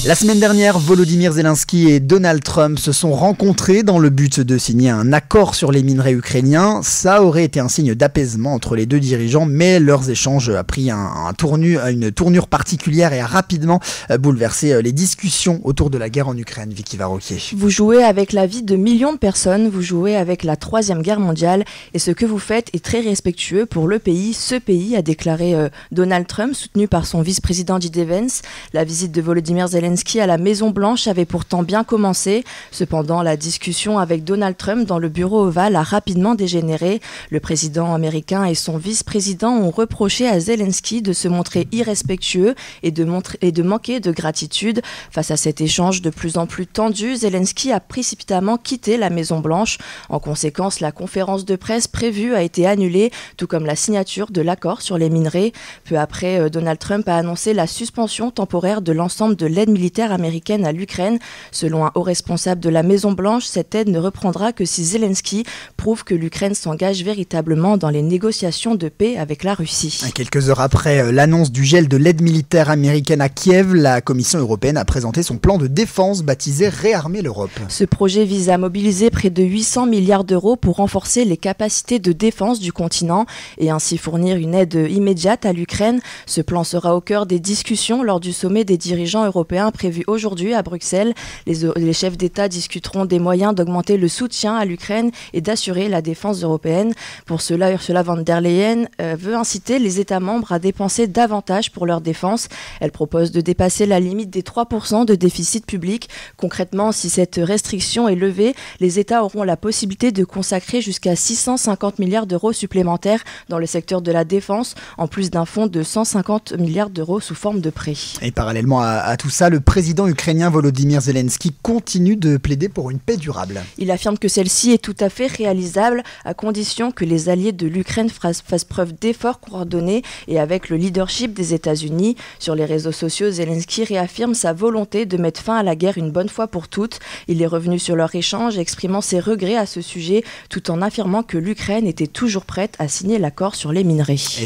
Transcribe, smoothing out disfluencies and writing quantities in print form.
La semaine dernière, Volodymyr Zelensky et Donald Trump se sont rencontrés dans le but de signer un accord sur les minerais ukrainiens. Ça aurait été un signe d'apaisement entre les deux dirigeants, mais leurs échanges a pris une tournure particulière et a rapidement bouleversé les discussions autour de la guerre en Ukraine. Vicky Varroquier. Vous jouez avec la vie de millions de personnes, vous jouez avec la Troisième Guerre mondiale et ce que vous faites est très respectueux pour le pays. Ce pays, a déclaré Donald Trump, soutenu par son vice-président J.D. Vance. La visite de Volodymyr Zelensky à la Maison-Blanche avait pourtant bien commencé. Cependant, la discussion avec Donald Trump dans le bureau ovale a rapidement dégénéré. Le président américain et son vice-président ont reproché à Zelensky de se montrer irrespectueux et de manquer de gratitude. Face à cet échange de plus en plus tendu, Zelensky a précipitamment quitté la Maison-Blanche. En conséquence, la conférence de presse prévue a été annulée, tout comme la signature de l'accord sur les minerais. Peu après, Donald Trump a annoncé la suspension temporaire de l'ensemble de l'aide militaire américaine à l'Ukraine. Selon un haut responsable de la Maison-Blanche, cette aide ne reprendra que si Zelensky prouve que l'Ukraine s'engage véritablement dans les négociations de paix avec la Russie. Quelques heures après l'annonce du gel de l'aide militaire américaine à Kiev, la Commission européenne a présenté son plan de défense baptisé Réarmer l'Europe. Ce projet vise à mobiliser près de 800 milliards d'euros pour renforcer les capacités de défense du continent et ainsi fournir une aide immédiate à l'Ukraine. Ce plan sera au cœur des discussions lors du sommet des dirigeants européens prévu aujourd'hui à Bruxelles. Les chefs d'État discuteront des moyens d'augmenter le soutien à l'Ukraine et d'assurer la défense européenne. Pour cela, Ursula von der Leyen veut inciter les États membres à dépenser davantage pour leur défense. Elle propose de dépasser la limite des 3% de déficit public. Concrètement, si cette restriction est levée, les États auront la possibilité de consacrer jusqu'à 650 milliards d'euros supplémentaires dans le secteur de la défense, en plus d'un fonds de 150 milliards d'euros sous forme de prêt. Et parallèlement à tout ça, le président ukrainien Volodymyr Zelensky continue de plaider pour une paix durable. Il affirme que celle-ci est tout à fait réalisable à condition que les alliés de l'Ukraine fassent preuve d'efforts coordonnés et avec le leadership des États-Unis. Sur les réseaux sociaux, Zelensky réaffirme sa volonté de mettre fin à la guerre une bonne fois pour toutes. Il est revenu sur leur échange, exprimant ses regrets à ce sujet, tout en affirmant que l'Ukraine était toujours prête à signer l'accord sur les minerais.